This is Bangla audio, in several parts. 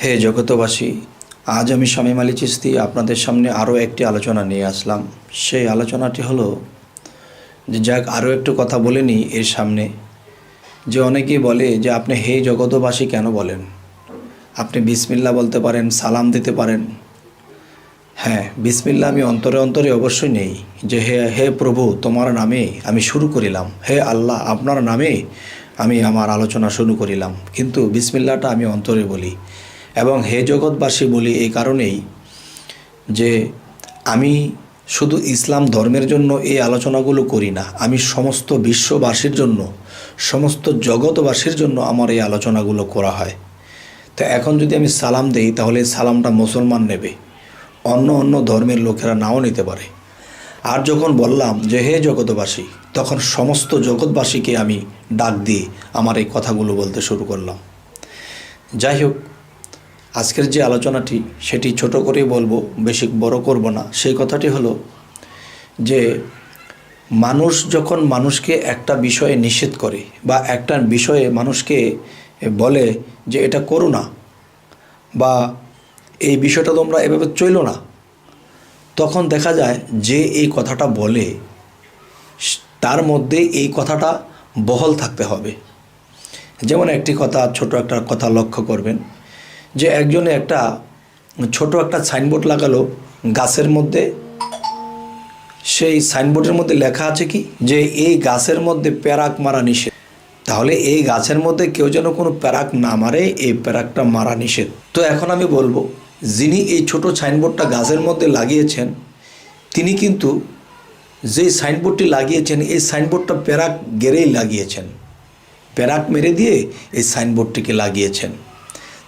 হে জগতবাসী, আজ আমি শামীম আলী চিশতি আপনাদের সামনে আরও একটি আলোচনা নিয়ে আসলাম। সেই আলোচনাটি হলো যে যাক আরও একটু কথা বলে নিই এর সামনে। যে অনেকেই বলে যে আপনি হে জগতবাসী কেন বলেন, আপনি বিসমিল্লাহ বলতে পারেন, সালাম দিতে পারেন। হ্যাঁ, বিসমিল্লাহ আমি অন্তরে অন্তরে অবশ্যই নেই যে হে হে প্রভু তোমার নামে আমি শুরু করিলাম, হে আল্লাহ আপনার নামে আমি আমার আলোচনা শুরু করিলাম, কিন্তু বিসমিল্লাহটা আমি অন্তরে বলি। এবং হে জগৎবাসী বলি এই কারণেই যে আমি শুধু ইসলাম ধর্মের জন্য এই আলোচনাগুলো করি না, আমি সমস্ত বিশ্ববাসীর জন্য, সমস্ত জগৎবাসীর জন্য আমার এই আলোচনাগুলো করা হয়। তো এখন যদি আমি সালাম দেই তাহলে এই সালামটা মুসলমান নেবে, অন্য অন্য ধর্মের লোকেরা নাও নিতে পারে। আর যখন বললাম যে হে জগৎবাসী, তখন সমস্ত জগৎবাসীকে আমি ডাক দিয়ে আমার এই কথাগুলো বলতে শুরু করলাম। যাই হোক, আজকের যে আলোচনাটি সেটি ছোট করেই বলবো, বেশি বড় করব না। সেই কথাটি হলো যে মানুষ যখন মানুষকে একটা বিষয়ে নিষেধ করে বা একটা বিষয়ে মানুষকে বলে যে এটা করো না বা এই বিষয়টা তোমরা এভাবে চলো না, তখন দেখা যায় যে এই কথাটা বলে তার মধ্যে এই কথাটা বহাল থাকতে হবে। যেমন একটি কথা, ছোট একটা কথা লক্ষ্য করবেন যে একজনে একটা ছোট একটা সাইনবোর্ড লাগালো গাছের মধ্যে। সেই সাইনবোর্ডের মধ্যে লেখা আছে কি যে এই গাছের মধ্যে প্যারাক মারা নিষেধ। তাহলে এই গাছের মধ্যে কেউ যেন কোনো প্যারাক না মারে, এই প্যারাকটা মারা নিষেধ। তো এখন আমি বলবো, যিনি এই ছোট সাইনবোর্ডটা গাছের মধ্যে লাগিয়েছেন তিনি কিন্তু যেই সাইনবোর্ডটি লাগিয়েছেন এই সাইনবোর্ডটা প্যারাক গেড়েই লাগিয়েছেন, প্যারাক মেরে দিয়ে এই সাইনবোর্ডটিকে লাগিয়েছেন।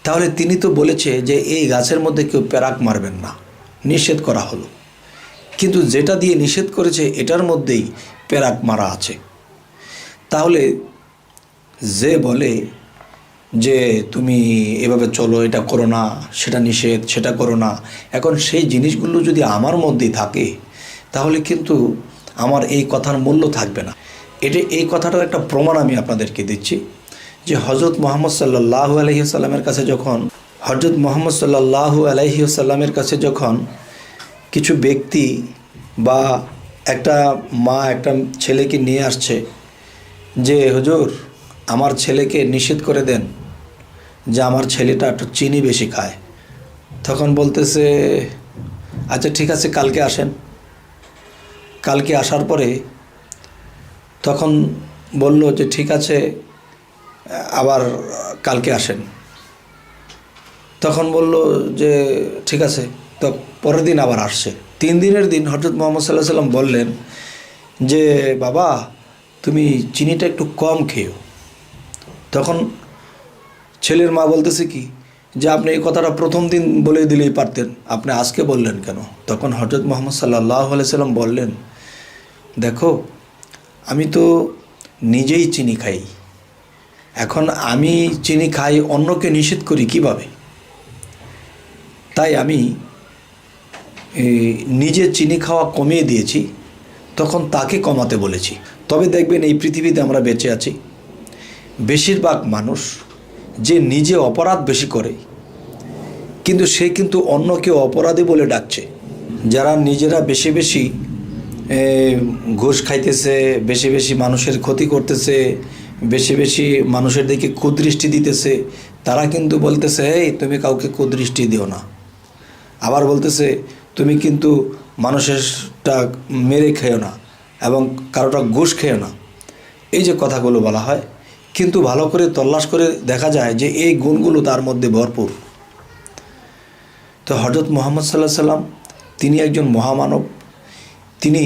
তাহলে তিনি তো বলেছে যে এই গাছের মধ্যে কেউ প্যারাক মারবেন না, নিষেধ করা হলো, কিন্তু যেটা দিয়ে নিষেধ করেছে এটার মধ্যেই প্যারাক মারা আছে। তাহলে যে বলে যে তুমি এভাবে চলো, এটা করো না, সেটা নিষেধ, সেটা করো না, এখন সেই জিনিসগুলো যদি আমার মধ্যেই থাকে তাহলে কিন্তু আমার এই কথার মূল্য থাকবে না। এই কথাটার একটা প্রমাণ আমি আপনাদেরকে দিচ্ছি যে হজরত মোহাম্মদ সাল্লাল্লাহু আলাইহি ওয়াসাল্লামের কাছে যখন কিছু ব্যক্তি বা একটা মা একটা ছেলেকে নিয়ে আসছে যে হুজুর আমার ছেলেকে নিষেধ করে দেন যে আমার ছেলেটা একটু চিনি বেশি খায়, তখন বলতেছে আচ্ছা ঠিক আছে কালকে আসেন। কালকে আসার পরে তখন বলল যে ঠিক আছে আবার কালকে আসেন। তখন বলল যে ঠিক আছে, তো পরের দিন আবার আসছে। 3 দিনের দিন হযরত মুহাম্মদ সাল্লাল্লাহু আলাইহি ওয়াসাল্লাম বললেন যে বাবা তুমি চিনিটা একটু কম খেও। তখন ছেলের মা বলতেছে কি যে আপনি এই কথাটা প্রথম দিন বলে দিলেই পারতেন, আপনি আজকে বললেন কেন? তখন হযরত মুহাম্মদ সাল্লাল্লাহু আলাইহি ওয়াসাল্লাম বললেন, দেখো আমি তো নিজেই চিনি খাই, এখন আমি চিনি খাই, অন্যকে নিষেধ করি কিভাবে? তাই আমি নিজে চিনি খাওয়া কমিয়ে দিয়েছি, তখন তাকে কমাতে বলেছি। তবে দেখবেন এই পৃথিবীতে আমরা বেঁচে আছি, বেশিরভাগ মানুষ যে নিজে অপরাধ বেশি করে কিন্তু সে কিন্তু অন্যকে অপরাধী বলে ডাকছে। যারা নিজেরা বেশি বেশি ঘুষ খাইতেছে, বেশি বেশি মানুষের ক্ষতি করতেছে, বেশি বেশি মানুষের দিকে কুদৃষ্টি দিতেছে, তারা কিন্তু বলতেছে এই তুমি কাউকে কুদৃষ্টি দিও না। আবার বলতেছে তুমি কিন্তু মানুষেরটা মেরে খেও না এবং কারোটা ঘুষ খেও না। এই যে কথাগুলো বলা হয়, কিন্তু ভালো করে তল্লাশ করে দেখা যায় যে এই গুণগুলো তার মধ্যে ভরপুর। তো হযরত মুহাম্মদ সাল্লাল্লাহু আলাইহি ওয়াসাল্লাম তিনি একজন মহামানব, তিনি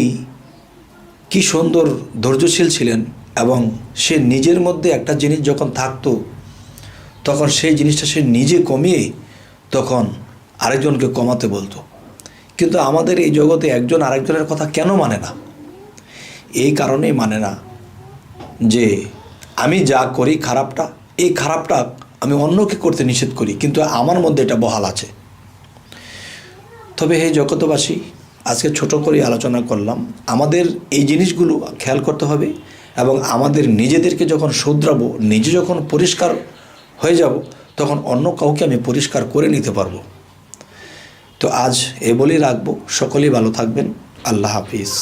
কি সুন্দর ধৈর্যশীল ছিলেন এবং সে নিজের মধ্যে একটা জিনিস যখন থাকতো তখন সেই জিনিসটা সে নিজে কমিয়ে তখন আরেকজনকে কমাতে বলতো। কিন্তু আমাদের এই জগতে একজন আরেকজনের কথা কেন মানে না? এই কারণেই মানে না যে আমি যা করি খারাপটা, এই খারাপটা আমি অন্যকে করতে নিষেধ করি, কিন্তু আমার মধ্যে এটা বহাল আছে। তবে হে জগতবাসী, আজকে ছোট করে আলোচনা করলাম, আমাদের এই জিনিসগুলো খেয়াল করতে হবে এবং আমাদের নিজেদেরকে যখন শুধরাবো, নিজে যখন পরিষ্কার হয়ে যাব তখন অন্য কাউকে আমি পরিষ্কার করে নিতে পারবো। তো আজ এ বলেই রাখবো। সকলেই ভালো থাকবেন। আল্লাহ হাফিজ।